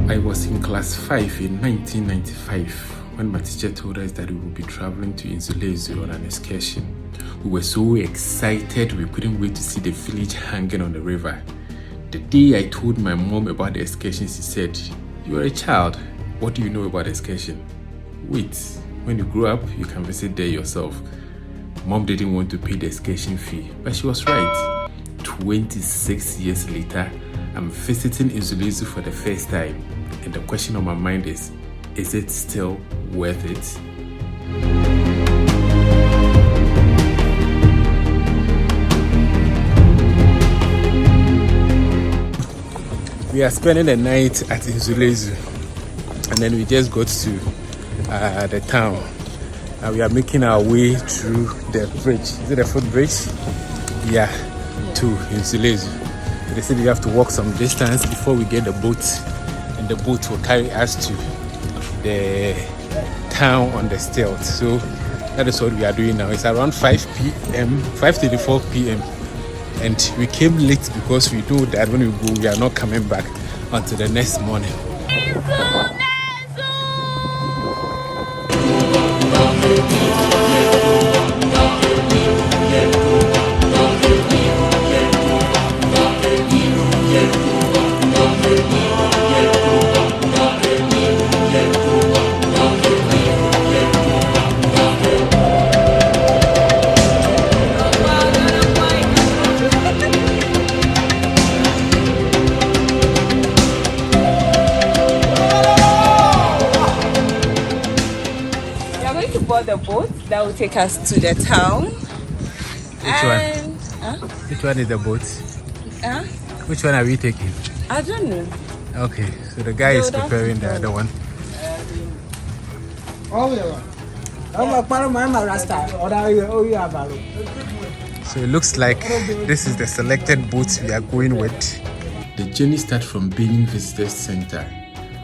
I was in class 5 in 1995 when my teacher told us that we would be traveling to Nzulezu on an excursion. We were so excited we couldn't wait to see the village hanging on the river. The day I told my mom about the excursion, she said, "You are a child. What do you know about excursion? Wait, when you grow up, you can visit there yourself." Mom didn't want to pay the excursion fee, but she was right. 26 years later, I'm visiting Nzulezu for the first time, and the question on my mind is it still worth it? We are spending the night at Nzulezu, and then we just got to the town. And we are making our way through the bridge. Is it a footbridge? Yeah, to Nzulezu. They said we have to walk some distance before we get the boat, and the boat will carry us to the town on the Stilt. So that is what we are doing now. It's around 5 p.m., 5:34 p.m. and we came late because we know that when we go, we are not coming back until the next morning. The boat that will take us to the town. Which one? Which one is the boat? Which one are we taking? I don't know. Okay, so the guy is preparing the other one. So it looks like this is the selected boat we are going with. The journey starts from Benin Visitors Center,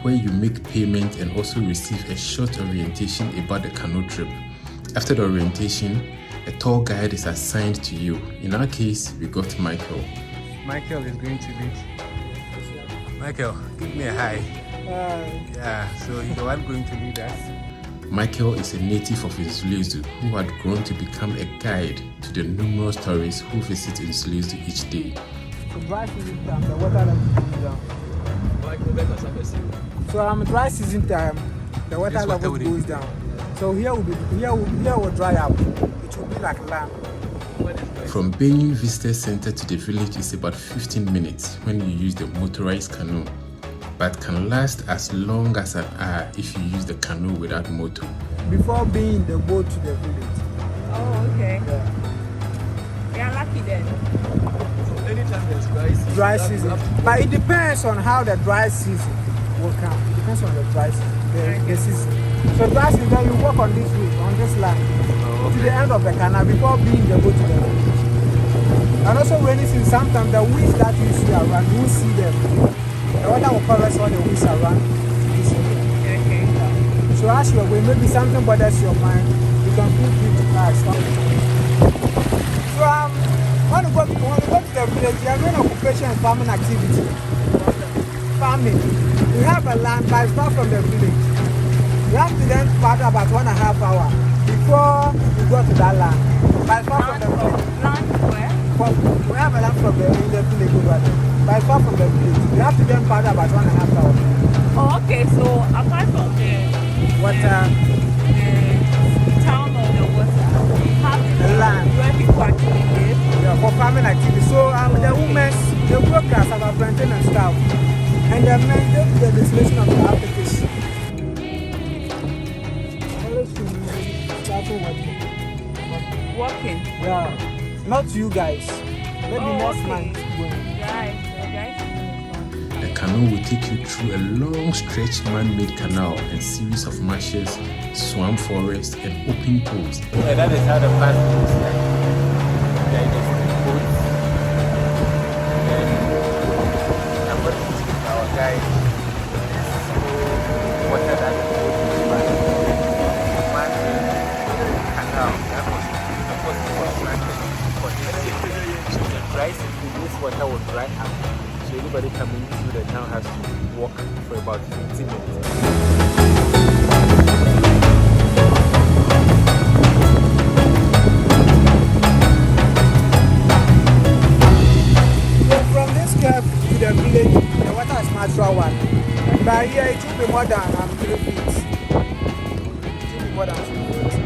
where you make payment and also receive a short orientation about the canoe trip. After the orientation, a tour guide is assigned to you. In our case, we got Michael. Michael is going to lead. Michael, give me a hi. Yeah, so he's the one going to lead us. Michael is a native of Nzulezu who had grown to become a guide to the numerous tourists who visit Nzulezu each day. So dry season time, the water level goes down. So here will dry up. It will be like land. From Benin Visitor Center to the village is about 15 minutes when you use the motorized canoe, but can last as long as an hour if you use the canoe without motor. Before being the boat to the village. Oh, okay. Yeah. We are lucky then. So anytime there's dry season. But it depends on how the dry season will come. It depends on the dry season, the season. So dry season, then you walk on this way, on this land, to the end of the canal before being the boat to the village. And also rainy season, sometimes the winds that you see around, you won't see them. The water will cover all the winds around this area. Okay. So as you are going, maybe something bothers your mind, you can feel free to ask. So when you go to the village, you are doing occupation and farming activity. Farming. We have a land by far from the village. You have to then paddle about 1.5 hours before you go to that land. By far from the village. Land where? We have a land from the village over there. By far from the village. You have to then paddle about 1.5 hours. Oh, okay. So apart from the water, the town or the water, have the land where people actually live. Yeah, for farming activity. So the women, the workers are planting and stuff. And the men do the distillation of the application. Walking? Yeah. Not you guys. Maybe next month. The canoe will take you through a long stretch man-made canal and series of marshes, swamp forest and open pools. Yeah, that is how the path looks like. Water will dry up, so anybody can coming through the town has to walk for about 20 minutes. From this curve to the village, the water is natural one. But here it will be more than 3 feet. It will be more than 3 feet.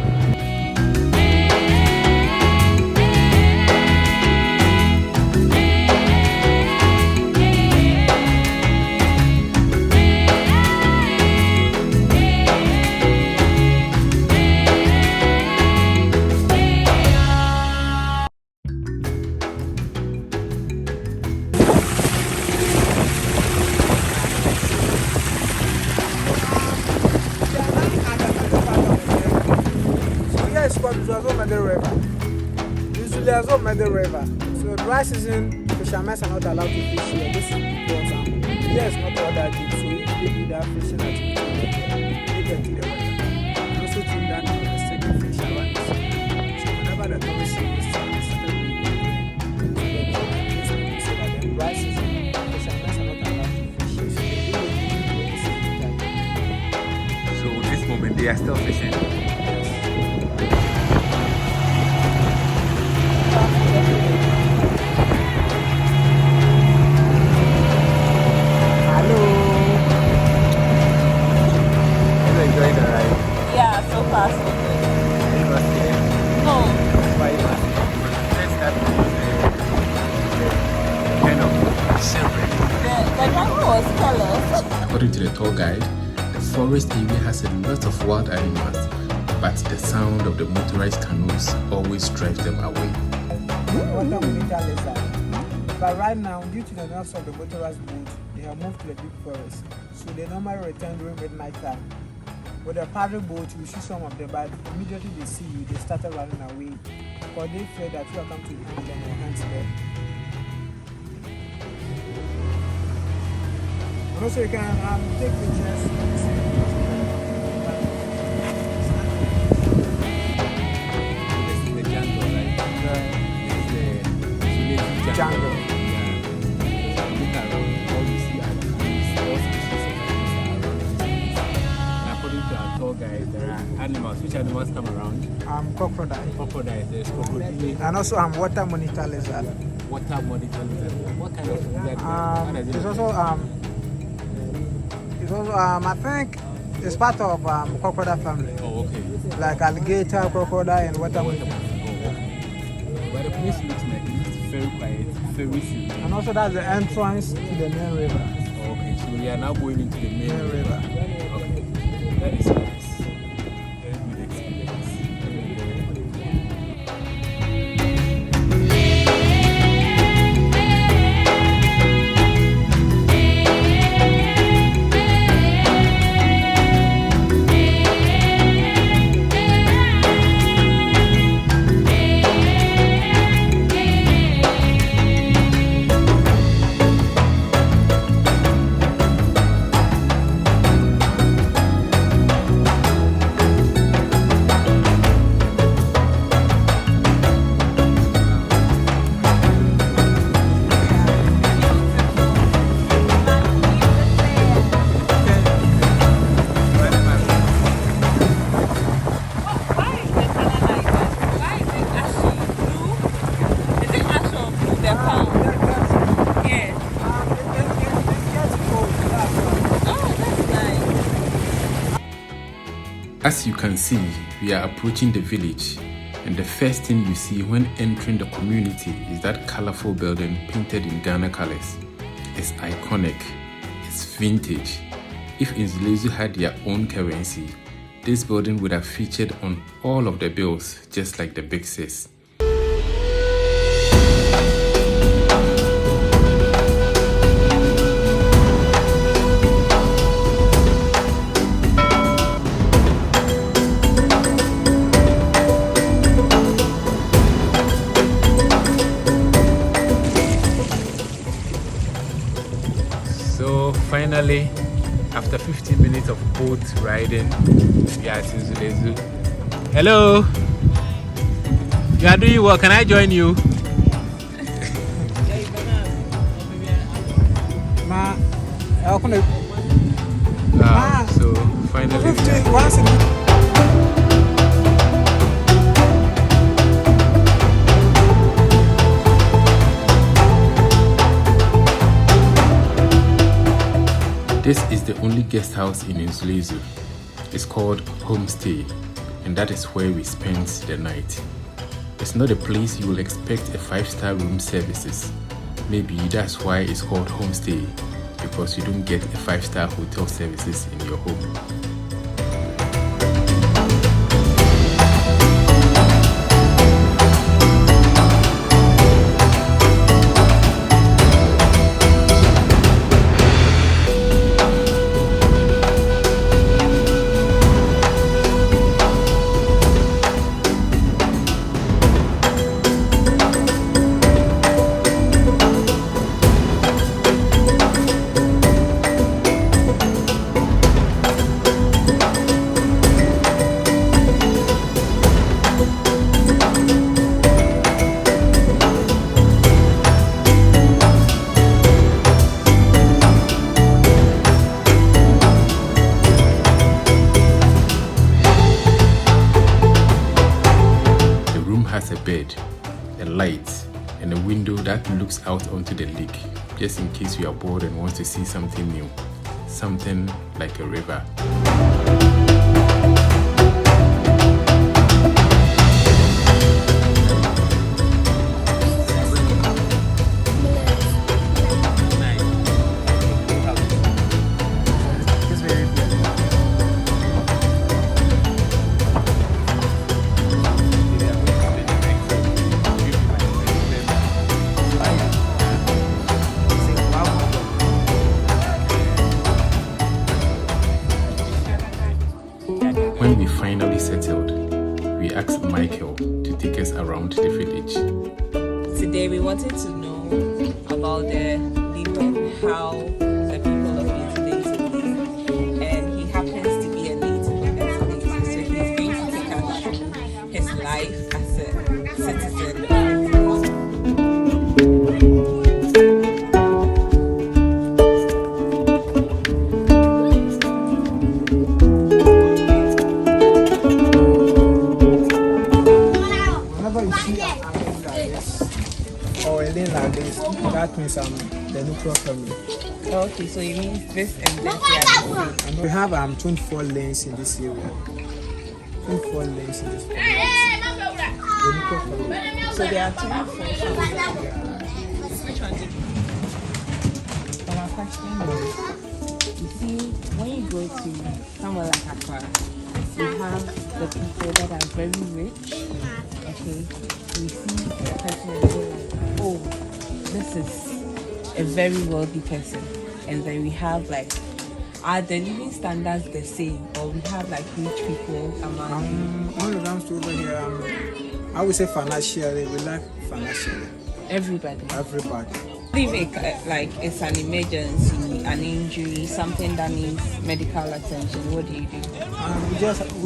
Nzulezo-the river. So dry season, fishermen are not allowed to fish here. This is water. Here is not all that deep, so if they do that fishing activity, they get to the water. And also to that, the second fish around the sea. So whenever the tourists see this, they start so that in dry season, fishermen are not allowed to fish here. So they do it. So at this moment they are still fishing. Yeah, so far so good. No. The driver was careless. According to the tour guide, the forest area has a lot of wild animals, but the sound of the motorized canoes always drives them away. But right now, due to the loss of the motorized boat, they have moved to the big forest. So they normally return during midnight time. With a paddle boat, you see some of them, but immediately they see you, they started running away because they fear that you are coming to hunt them or hunt them. And also, you can take pictures. This is the jungle, right? This is the Nzulezu jungle. Yeah. Look around, all you see are trees, all species of animals are around. And according to our tour guide, there are animals. Which animals come around? Crocodile. Crocodile, there's crocodile. And also water monitor lizard. Water monitor lizard. What kind of lizard? It's also I think it's part of crocodile family. Oh, okay. Like alligator, crocodile, and water monitor. But the place looks like it's very quiet, very serene. And also that's the entrance to the main river. Oh, okay, so we are now going into the main river. Okay, that is nice. Very good experience. As you can see, we are approaching the village, and the first thing you see when entering the community is that colorful building painted in Ghana colors. It's iconic, it's vintage. If Nzulezu had their own currency, this building would have featured on all of the bills, just like the big sis. So finally, after 15 minutes of boat riding, we are at Nzulezu. Hello! You are doing well, can I join you? So finally, 50 once a week. this is the only guest house in Nzulezu. It's called Homestay, and that is where we spent the night. It's not a place you will expect a 5-star room services. Maybe that's why it's called Homestay, because you don't get a 5-star hotel services in your home. Has a bed, a light, and a window that looks out onto the lake, just in case you are bored and want to see something new, something like a river. When we finally settled, we asked Michael to take us around the village. Today we wanted to know about the living, how the people of Nzulezu live, and he happens to be a native of Nzulezu, so he's going to take us through his life as a citizen. Or a lane like this, that means the nuclear family. Okay, so it means this and this here. And we have 24 lanes in this area. 24 lanes in this community. The nuclear family. So there are 24. Which one did you? So my question is, you see, when you go to somewhere like Accra, you have the people that are very rich. Okay, we see the person and go like, oh, this is a very wealthy person, and then we have like, are the living standards the same, or we have like rich people among When it comes to over here, I would say financially, we like financially. everybody? Everybody. Like it's an emergency, an injury, something that needs medical attention, what do you do?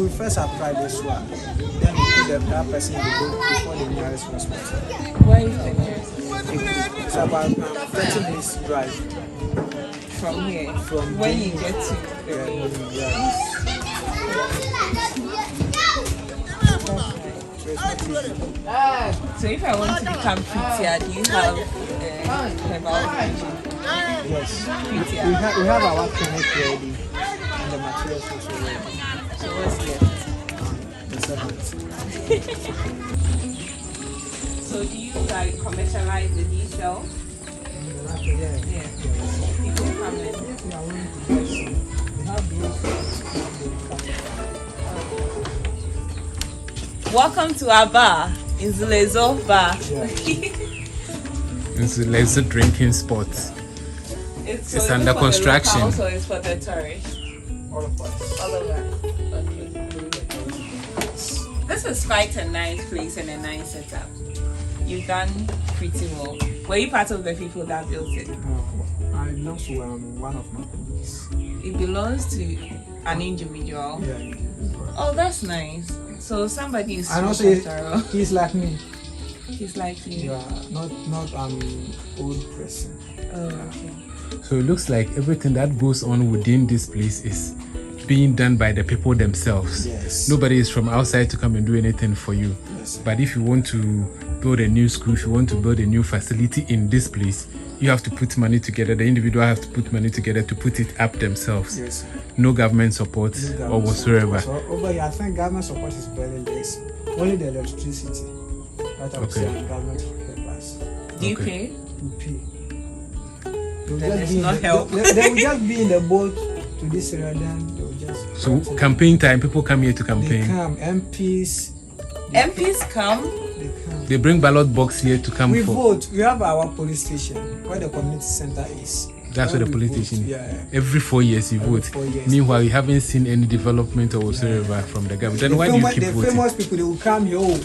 We first apply this one, then we put that person to go before the nearest hospital. Where is the nearest? It's about 30 minutes drive From here? from When the- you get to the So if I want to become prettier, do you have herbal Yes. prettier? We have our clinic ready and the materials also ready. So what's left? The servants. So do you like commercialize it? Do you sell? Yeah. Yeah. People come in. We have Welcome to our bar, Nzulezo bar. Nzulezu drinking spot. It's under construction. Also, it's for the tourists. all of us. All over. Okay. This is quite a nice place and a nice setup. You've done pretty well. Were you part of the people that built it? I belong to one of my colleagues. It belongs to an individual. Yeah. Oh, that's nice. So somebody is And also, thorough. he's like me. He's like you. Yeah, not old person. Oh, okay. So it looks like everything that goes on within this place is being done by the people themselves. Yes. Nobody is from outside to come and do anything for you. Yes. But if you want to build a new school, if you want to build a new facility in this place, you have to put money together. The individual have to put money together to put it up themselves. Yes. No government support or whatsoever. So over here, I think government support is barely this. Only the electricity. That I would say government help us. Do you Okay. pay? We pay. There's no help. They will just be in the boat to this area, then they will just. So campaign time, people come here to They campaign. come, MPs. MPs come. They come. They bring ballot box here to come We for. vote. We have our police station where the community center is. That's where the we police vote. station. Yeah. Every 4 years you vote. 4 years. Meanwhile, you haven't seen any development or whatsoever from the government. Then why do you keep The voting? famous people, they will come here. Oh,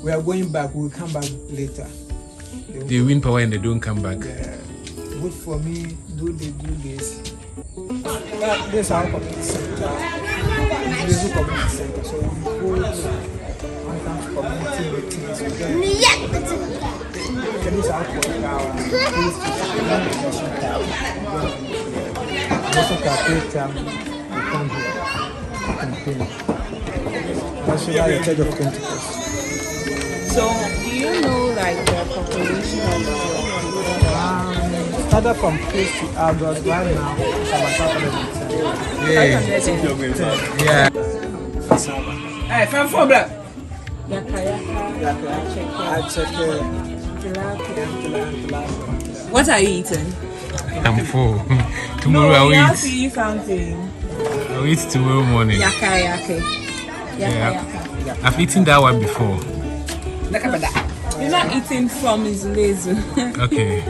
we are going back. We will come back later. They win power and they don't come back. Vote for me. Do this. This is our community center. This is community center. So we go when it comes to community meetings. This is our police station. Also, campaign time. We come here. Campaign. That's why the charge of 20%. So, do you know like the population of the Started from Chris to August. Right now, it's about 510. Yeah. Hey, from Fobla. I check What are you eating? I'm full. Tomorrow No, you I'll have to eat. eat something. I'll eat tomorrow morning. Yaka. Yeah. I've eaten that one before. You're not eating from Nzulezu. Okay.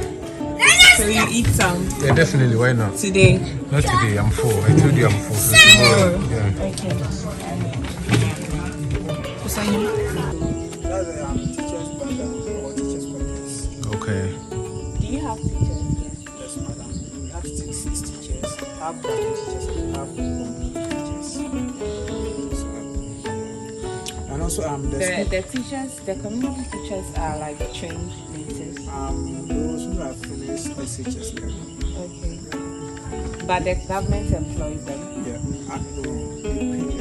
So you eat some Yeah, definitely. Why not? today. Not today. I'm full. I told you I'm full. So tomorrow. Yeah. Okay. That's teachers' banda or teachers' conference. Okay. Do you have teachers? Yes, madam. We have 6 teachers, half black teachers, and half community teachers. And also, the The teachers, the community teachers are like trained natives. those who have finished SHS level. Okay. But the government employs them. Yeah,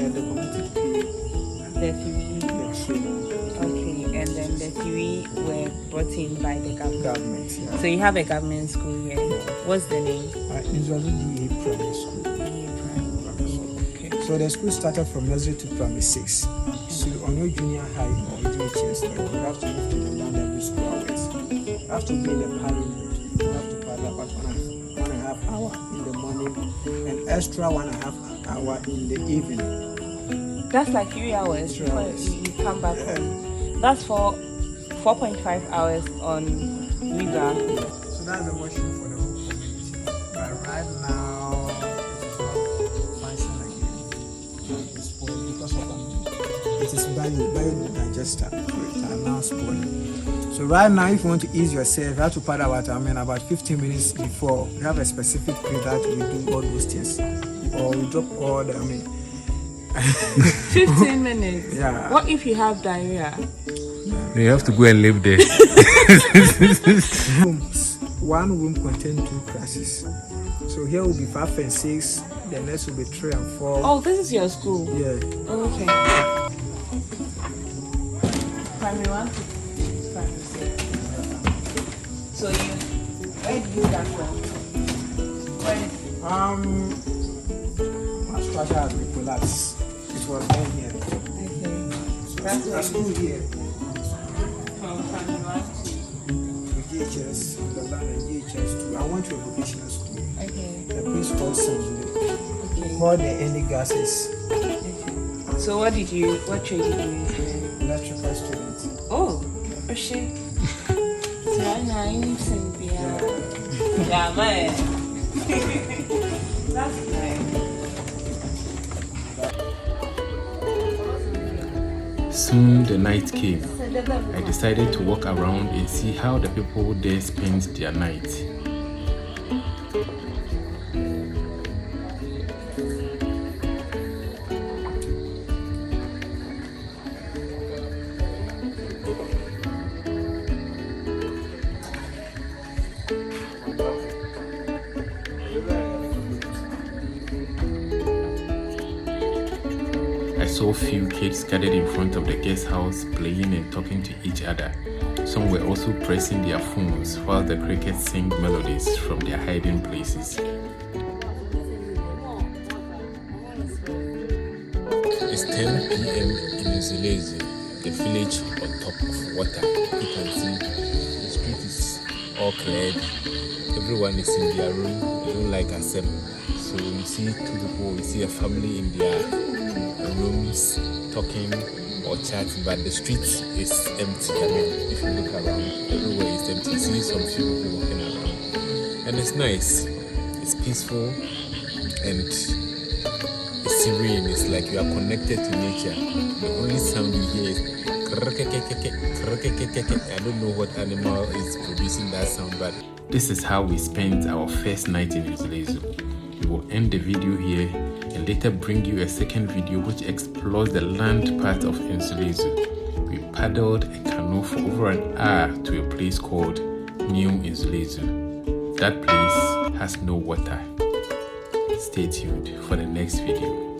the community pay The theory. the training Okay. And then the theory were brought in by the government. government. Yeah. So you have a government school here. What's the name? Nzulezu-the primary school. Okay. So the school started from nursery to primary 6. So on your junior high or JHS level, you have to move to the land every school hours. You have to be in the parliament. You have to paddle about 1.5 hour in the morning and extra 1.5 hour in the evening. That's like 3 hours. 3 hours. You come back home. That's for 4.5 hours on river. So that's the washing for the whole community. But right now, it is not functioning again. It's spoiled because of it is biodigester. It are now spoiled. So right now, if you want to ease yourself, you have to paddle about 15 minutes before. We have a specific place that we do all those things. Or we drop all the, 15 minutes. Yeah. What if you have diarrhea? You have to go and live there. Rooms. One room contains 2 classes. So here will be 5 and 6. The next will be 3 and 4. Oh, this is your school. Yeah. Okay. Primary 1 to primary 6. So where did you start from? Where? My structure has been collapsed. It was down here. Okay. So That's the where school here. from primary 1 To GHS, the land and GHS too. I went to a vocational school. to. Okay. The place called Stilt. Okay. All the any gases, So what trade did you use? electrical students. Oh, shit. Yeah, man. That's nice. Soon the night came. I decided to walk around and see how the people there spend their night. saw few kids gathered in front of the guest house playing and talking to each other. Some were also pressing their phones while the crickets sing melodies from their hiding places. It's 10 p.m. in Nzulezu, the village on top of water. You can see the street is all cleared. Everyone is in their room. They don't like assembly. So you see two people, you see a family in their rooms talking or chatting, but the street is empty. I mean, if you look around, everywhere is empty. You see some few people walking around. And it's nice. It's peaceful and it's serene. It's like you are connected to nature. The only sound you hear is I don't know what animal is producing that sound, but this is how we spent our first night in Nzulezu. We will end the video here and later bring you a second video which explores the land part of Nzulezu. We paddled a canoe for over an hour to a place called New Nzulezu. That place has no water. Stay tuned for the next video.